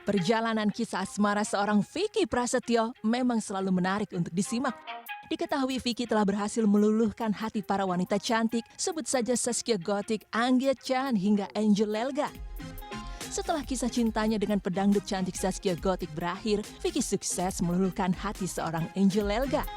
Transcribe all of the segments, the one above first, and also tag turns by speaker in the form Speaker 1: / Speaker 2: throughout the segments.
Speaker 1: Perjalanan kisah asmara seorang Vicky Prasetyo memang selalu menarik untuk disimak. Diketahui Vicky telah berhasil meluluhkan hati para wanita cantik, sebut saja Zaskia Gotik, Anggia Chan hingga Angel Elga. Setelah kisah cintanya dengan pedangdut cantik Zaskia Gotik berakhir, Vicky sukses meluluhkan hati seorang Angel Elga.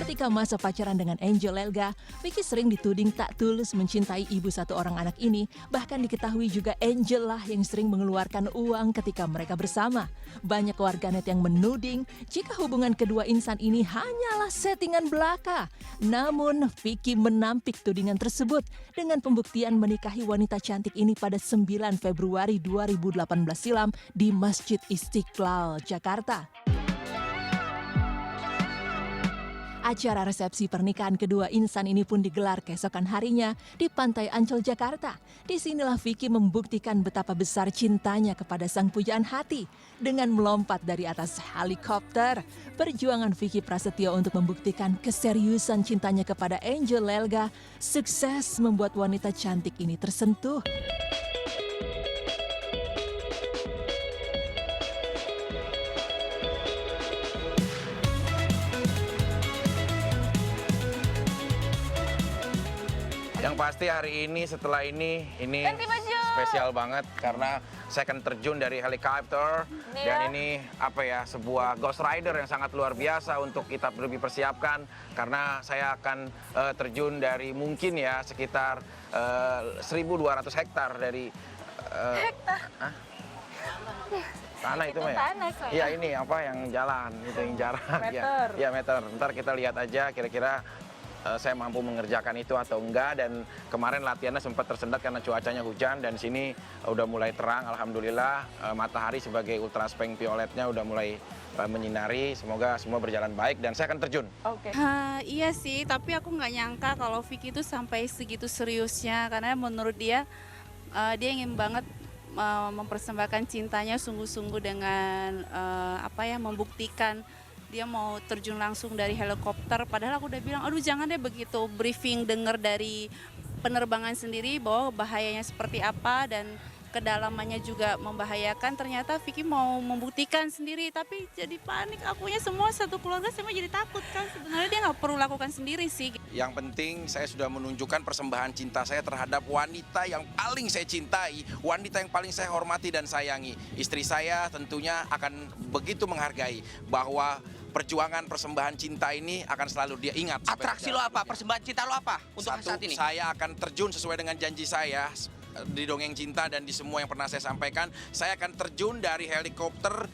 Speaker 1: Ketika masa pacaran dengan Angel Elga, Vicky sering dituding tak tulus mencintai ibu satu orang anak ini. Bahkan diketahui juga Angel lah yang sering mengeluarkan uang ketika mereka bersama. Banyak warganet yang menuding jika hubungan kedua insan ini hanyalah settingan belaka. Namun Vicky menampik tudingan tersebut dengan pembuktian menikahi wanita cantik ini pada 9 Februari 2018 silam di Masjid Istiqlal, Jakarta. Acara resepsi pernikahan kedua insan ini pun digelar keesokan harinya di Pantai Ancol, Jakarta. Disinilah Vicky membuktikan betapa besar cintanya kepada sang pujaan hati. Dengan melompat dari atas helikopter, perjuangan Vicky Prasetyo untuk membuktikan keseriusan cintanya kepada Angel Elga sukses membuat wanita cantik ini tersentuh.
Speaker 2: Yang pasti hari ini setelah ini spesial banget karena saya akan terjun dari helikopter dan ini sebuah Ghost Rider yang sangat luar biasa untuk kita lebih persiapkan karena saya akan terjun dari mungkin ya sekitar 1.200 hektar dari tanah itu ya. Iya ini yang jalan itu yang jarak
Speaker 3: meter.
Speaker 2: Ya meter. Ntar kita lihat aja kira-kira saya mampu mengerjakan itu atau enggak, dan kemarin latihannya sempat tersendat karena cuacanya hujan dan sini udah mulai terang alhamdulillah, matahari sebagai ultra speng violetnya udah mulai menyinari. Semoga semua berjalan baik dan saya akan terjun.
Speaker 3: Oke.
Speaker 4: Iya sih, tapi aku nggak nyangka kalau Vicky itu sampai segitu seriusnya karena menurut dia ingin banget mempersembahkan cintanya sungguh-sungguh dengan membuktikan dia mau terjun langsung dari helikopter. Padahal aku udah bilang, aduh jangan deh begitu briefing dengar dari penerbangan sendiri bahwa bahayanya seperti apa dan kedalamannya juga membahayakan. Ternyata Vicky mau membuktikan sendiri, tapi jadi panik akunya, semua satu keluarga semua jadi takut kan. Sebenarnya dia nggak perlu lakukan sendiri sih.
Speaker 2: Yang penting saya sudah menunjukkan persembahan cinta saya terhadap wanita yang paling saya cintai, wanita yang paling saya hormati dan sayangi. Istri saya tentunya akan begitu menghargai bahwa perjuangan persembahan cinta ini akan selalu dia ingat.
Speaker 5: Atraksi lo apa? Persembahan cinta lo apa untuk saat ini?
Speaker 2: Saya akan terjun sesuai dengan janji saya di Dongeng Cinta dan di semua yang pernah saya sampaikan. Saya akan terjun dari helikopter.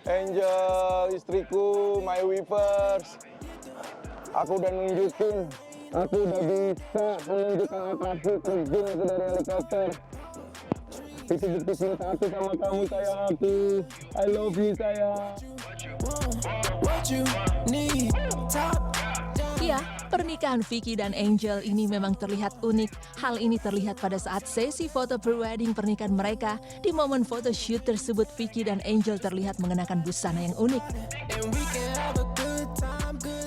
Speaker 6: Angel, istriku, my weavers. Aku udah nunjukin, aku udah bisa menunjukkan atraksi terjun aku dari helikopter. Itu bukti cinta aku sama kamu, sayang aku. I love you, sayang.
Speaker 1: Ya, pernikahan Vicky dan Angel ini memang terlihat unik. Hal ini terlihat pada saat sesi foto pre-wedding pernikahan mereka. Di momen foto shoot tersebut, Vicky dan Angel terlihat mengenakan busana yang unik.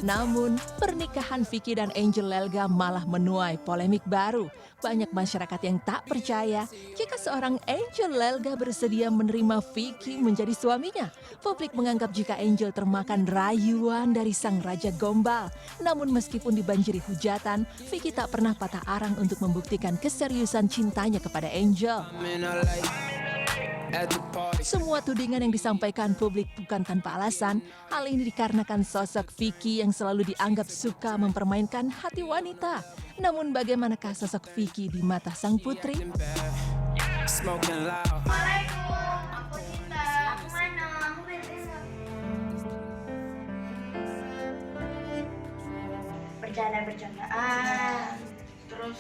Speaker 1: Namun, pernikahan Vicky dan Angel Elga malah menuai polemik baru. Banyak masyarakat yang tak percaya jika seorang Angel Elga bersedia menerima Vicky menjadi suaminya. Publik menganggap jika Angel termakan rayuan dari sang raja gombal. Namun meskipun dibanjiri hujatan, Vicky tak pernah patah arang untuk membuktikan keseriusan cintanya kepada Angel. Semua tudingan yang disampaikan publik bukan tanpa alasan. Hal ini dikarenakan sosok Vicky yang selalu dianggap suka mempermainkan hati wanita. Namun bagaimanakah sosok Vicky di mata sang putri?
Speaker 7: Assalamualaikum, aku Cinta. Aku mana? Aku bercandaan. Terus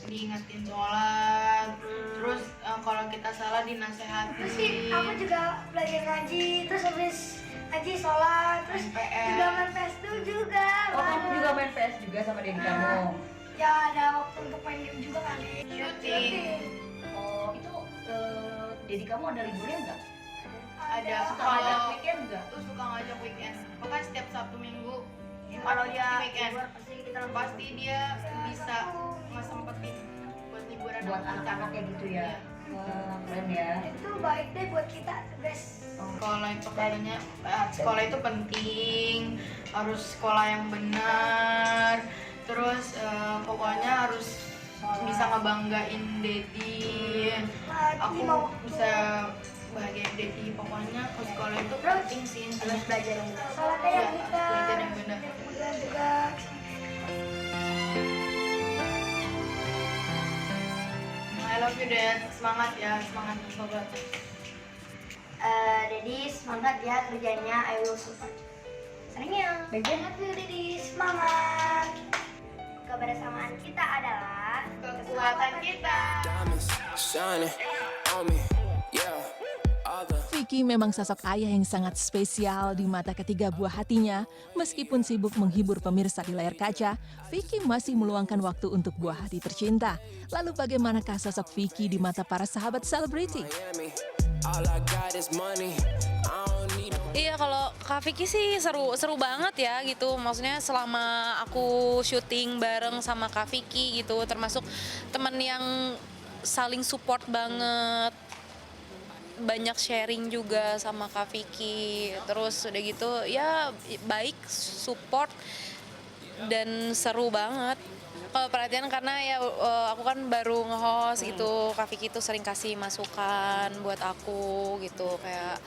Speaker 7: diingetin sholat, terus kalau kita salah dinasehatin.
Speaker 8: Terus sih aku juga belajar ngaji, terus habis ngaji sholat,
Speaker 3: terus
Speaker 7: PS.
Speaker 3: juga main PS2 juga.
Speaker 8: Oh, kamu juga main PS juga sama Dedi kamu?
Speaker 3: Ya ada waktu untuk main game juga kali.
Speaker 7: Syuting.
Speaker 8: Oh, itu Dedi kamu ada liburnya nggak?
Speaker 7: Ada.
Speaker 8: Suka ngajak
Speaker 7: Kalau
Speaker 8: weekend nggak?
Speaker 7: tuh suka ngajak weekend. Pokoknya setiap Sabtu Minggu.
Speaker 3: Kalau
Speaker 7: Pasti
Speaker 3: dia
Speaker 7: weekend.
Speaker 3: libur pasti kita
Speaker 7: Pasti dia bisa ngesempetin buat liburan
Speaker 8: Buat
Speaker 7: sama kita.
Speaker 8: anak-anaknya gitu ya?
Speaker 7: Iya.
Speaker 8: Wah, keren ya.
Speaker 3: itu baik deh buat kita, guys.
Speaker 7: Sekolah itu katanya sekolah itu penting, harus sekolah yang benar, terus pokoknya harus bisa ngebanggain Dedi. Aku bisa bahagiain Dedi, pokoknya ke sekolah itu penting sih.
Speaker 3: Harus belajar yang benar. Salah
Speaker 7: Iya,
Speaker 3: yang kita.
Speaker 7: belajar yang benar.
Speaker 3: Kemudian juga
Speaker 7: I love you Dad, semangat ya, semangat sobat.
Speaker 3: Dedi semangat ya kerjanya, I will support. Sering ya. Semangat you Dedi, semangat. Kebersamaan kita adalah
Speaker 7: Kekuatan kita.
Speaker 9: Diamonds shining on me, yeah. All the
Speaker 1: Vicky memang sosok ayah yang sangat spesial di mata ketiga buah hatinya. Meskipun sibuk menghibur pemirsa di layar kaca, Vicky masih meluangkan waktu untuk buah hati tercinta. Lalu bagaimanakah sosok Vicky di mata para sahabat selebriti?
Speaker 9: Miami, all I got is money. I don't need no
Speaker 10: Iya, kalau Kak Vicky sih seru banget ya gitu. Maksudnya selama aku syuting bareng sama Kak Vicky gitu, termasuk teman yang saling support banget. Banyak sharing juga sama Kak Vicky. Terus udah gitu ya baik, support dan seru banget. Kalau perhatian karena ya aku kan baru nge-host gitu. Kak Vicky tuh sering kasih masukan buat aku gitu, kayak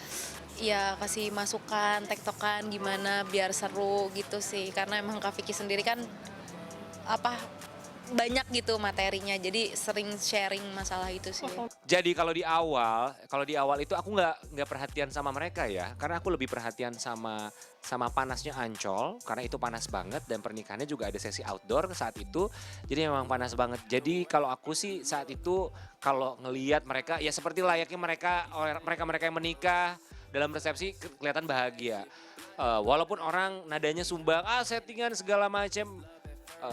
Speaker 10: ya kasih masukan, tektokan gimana biar seru gitu sih. Karena emang Kak Vicky sendiri kan banyak gitu materinya, jadi sering sharing masalah itu sih.
Speaker 11: Jadi kalau di awal itu aku nggak perhatian sama mereka ya, karena aku lebih perhatian sama panasnya Ancol, karena itu panas banget dan pernikahannya juga ada sesi outdoor saat itu, jadi memang panas banget. Jadi kalau aku sih saat itu kalau ngelihat mereka ya seperti layaknya mereka yang menikah dalam resepsi kelihatan bahagia. Walaupun orang nadanya sumbang, settingan segala macam.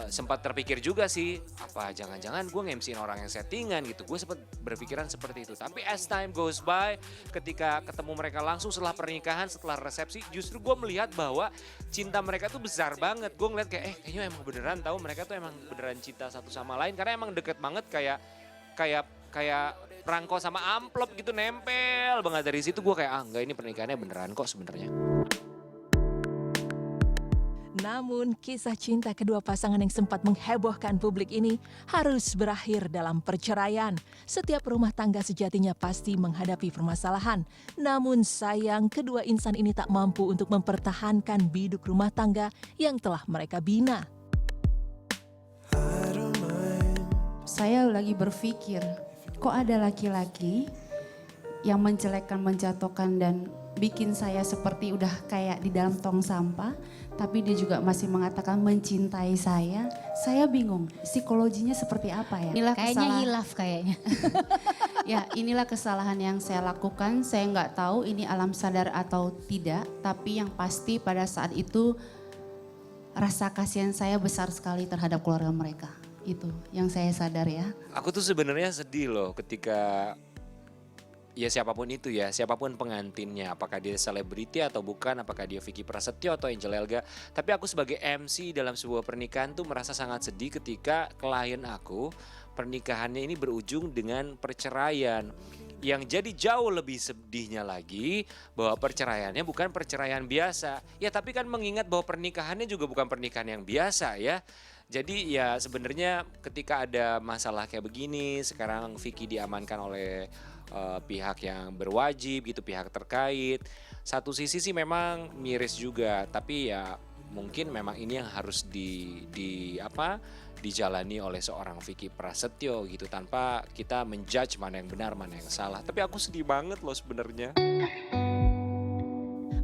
Speaker 11: Sempat terpikir juga sih, apa jangan-jangan gue nge-MC-in orang yang settingan gitu. Gue sempat berpikiran seperti itu. Tapi as time goes by, ketika ketemu mereka langsung setelah pernikahan, setelah resepsi, justru gue melihat bahwa cinta mereka tuh besar banget. Gue ngeliat kayak kayaknya emang beneran tahu mereka tuh emang beneran cinta satu sama lain. Karena emang deket banget kayak perangko sama amplop gitu nempel banget. Dari situ gue kayak enggak, ini pernikahannya beneran kok sebenarnya.
Speaker 1: Namun, kisah cinta kedua pasangan yang sempat menghebohkan publik ini harus berakhir dalam perceraian. Setiap rumah tangga sejatinya pasti menghadapi permasalahan. Namun sayang, kedua insan ini tak mampu untuk mempertahankan biduk rumah tangga yang telah mereka bina.
Speaker 12: Saya lagi berpikir, kok ada laki-laki yang menjelekkan, menjatuhkan, dan bikin saya seperti udah kayak di dalam tong sampah, tapi dia juga masih mengatakan mencintai saya. Saya bingung, psikologinya seperti apa ya? Inilah
Speaker 13: kayaknya hilaf kayaknya.
Speaker 12: Ya, inilah kesalahan yang saya lakukan. Saya nggak tahu ini alam sadar atau tidak, tapi yang pasti pada saat itu rasa kasihan saya besar sekali terhadap keluarga mereka. Itu yang saya sadar ya.
Speaker 11: Aku tuh sebenarnya sedih loh ketika ya siapapun itu ya, siapapun pengantinnya, apakah dia selebriti atau bukan, apakah dia Vicky Prasetyo atau Angel Elga. Tapi aku sebagai MC dalam sebuah pernikahan tuh merasa sangat sedih ketika klien aku pernikahannya ini berujung dengan perceraian. Yang jadi jauh lebih sedihnya lagi bahwa perceraiannya bukan perceraian biasa. Ya tapi kan mengingat bahwa pernikahannya juga bukan pernikahan yang biasa ya. Jadi ya sebenarnya ketika ada masalah kayak begini, sekarang Vicky diamankan oleh pihak yang berwajib gitu, pihak terkait. Satu sisi sih memang miris juga, tapi ya mungkin memang ini yang harus dijalani oleh seorang Vicky Prasetyo gitu, tanpa kita menjudge mana yang benar mana yang salah. Tapi aku sedih banget loh sebenarnya.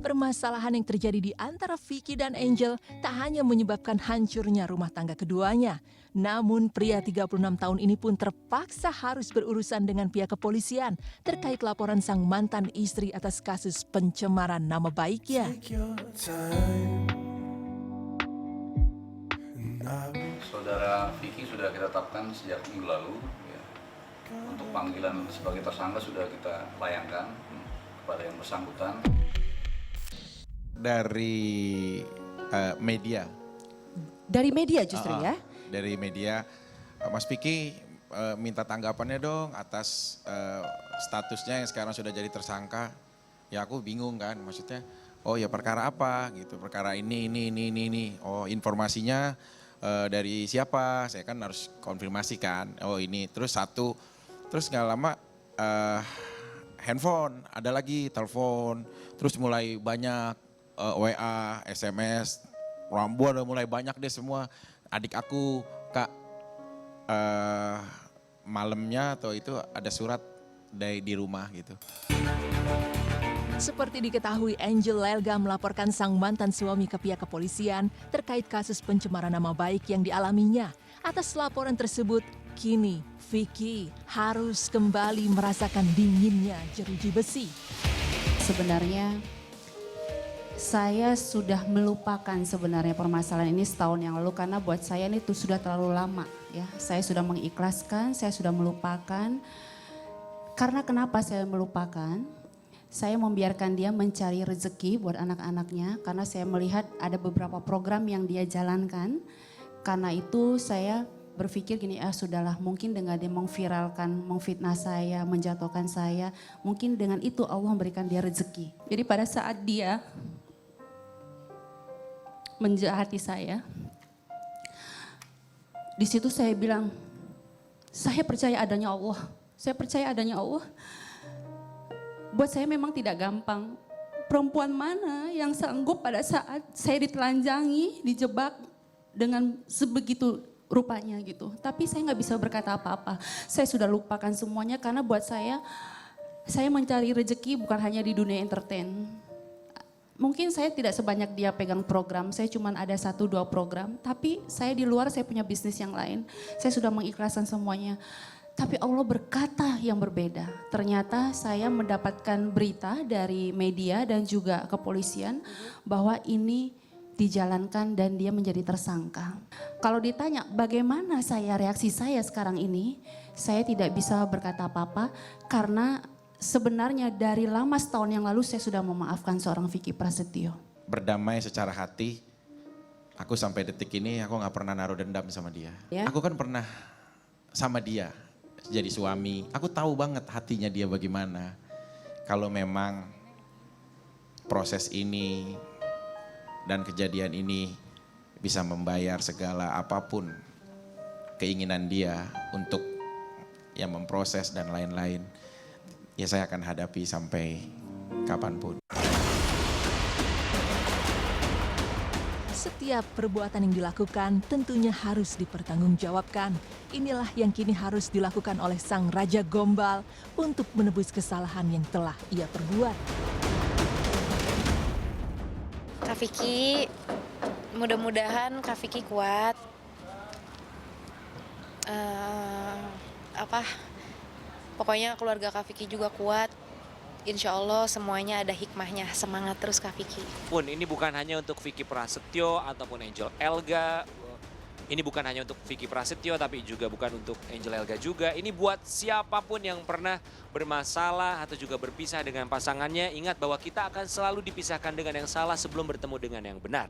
Speaker 1: Permasalahan yang terjadi di antara Vicky dan Angel tak hanya menyebabkan hancurnya rumah tangga keduanya. Namun pria 36 tahun ini pun terpaksa harus berurusan dengan pihak kepolisian terkait laporan sang mantan istri atas kasus pencemaran nama baiknya.
Speaker 13: Saudara Vicky sudah kita tetapkan sejak minggu lalu. Ya. Untuk panggilan sebagai tersangka sudah kita layangkan kepada yang bersangkutan.
Speaker 14: Dari media.
Speaker 15: Dari media justru ya?
Speaker 14: Dari media, Mas Vicky minta tanggapannya dong atas statusnya yang sekarang sudah jadi tersangka. Ya aku bingung kan, maksudnya, oh ya perkara apa gitu, perkara ini. Oh informasinya dari siapa, saya kan harus konfirmasi kan, oh ini. Terus nggak lama handphone, ada lagi telepon, terus mulai banyak WA, SMS, Rambu udah mulai banyak deh semua. Adik aku, Kak, malamnya atau itu ada surat di rumah gitu.
Speaker 1: Seperti diketahui, Angel Lelga melaporkan sang mantan suami ke pihak kepolisian terkait kasus pencemaran nama baik yang dialaminya. Atas laporan tersebut, kini Vicky harus kembali merasakan dinginnya jeruji besi.
Speaker 12: Sebenarnya saya sudah melupakan sebenarnya permasalahan ini setahun yang lalu karena buat saya ini tuh sudah terlalu lama ya. Saya sudah mengikhlaskan, saya sudah melupakan. Karena kenapa saya melupakan? Saya membiarkan dia mencari rezeki buat anak-anaknya karena saya melihat ada beberapa program yang dia jalankan. Karena itu saya berpikir gini, sudahlah mungkin dengan dia memviralkan, memfitnah saya, menjatuhkan saya. Mungkin dengan itu Allah memberikan dia rezeki. Jadi pada saat dia menjahati saya, di situ saya bilang, saya percaya adanya Allah. Saya percaya adanya Allah. Buat saya memang tidak gampang. Perempuan mana yang sanggup pada saat saya ditelanjangi, dijebak dengan sebegitu rupanya gitu. Tapi saya nggak bisa berkata apa-apa. Saya sudah lupakan semuanya karena buat saya mencari rezeki bukan hanya di dunia entertain. Mungkin saya tidak sebanyak dia pegang program, saya cuma ada 1-2 program. Tapi saya di luar saya punya bisnis yang lain. Saya sudah mengikhlaskan semuanya. Tapi Allah berkata yang berbeda. Ternyata saya mendapatkan berita dari media dan juga kepolisian bahwa ini dijalankan dan dia menjadi tersangka. Kalau ditanya bagaimana reaksi saya sekarang ini, saya tidak bisa berkata apa-apa karena sebenarnya dari lama setahun yang lalu saya sudah memaafkan seorang Vicky Prasetyo.
Speaker 14: Berdamai secara hati, aku sampai detik ini aku gak pernah naruh dendam sama dia.
Speaker 15: Ya?
Speaker 14: Aku kan pernah sama dia jadi suami, aku tahu banget hatinya dia bagaimana. Kalau memang proses ini dan kejadian ini bisa membayar segala apapun keinginan dia untuk yang memproses dan lain-lain, ya saya akan hadapi sampai kapanpun.
Speaker 1: Setiap perbuatan yang dilakukan tentunya harus dipertanggungjawabkan. Inilah yang kini harus dilakukan oleh sang Raja Gombal untuk menebus kesalahan yang telah ia perbuat.
Speaker 10: Kak Vicky, mudah-mudahan Kak Vicky kuat. Pokoknya keluarga Kak Vicky juga kuat. Insya Allah semuanya ada hikmahnya. Semangat terus Kak Vicky.
Speaker 11: Pun ini bukan hanya untuk Vicky Prasetyo ataupun Angel Elga. Ini bukan hanya untuk Vicky Prasetyo tapi juga bukan untuk Angel Elga juga. Ini buat siapapun yang pernah bermasalah atau juga berpisah dengan pasangannya. Ingat bahwa kita akan selalu dipisahkan dengan yang salah sebelum bertemu dengan yang benar.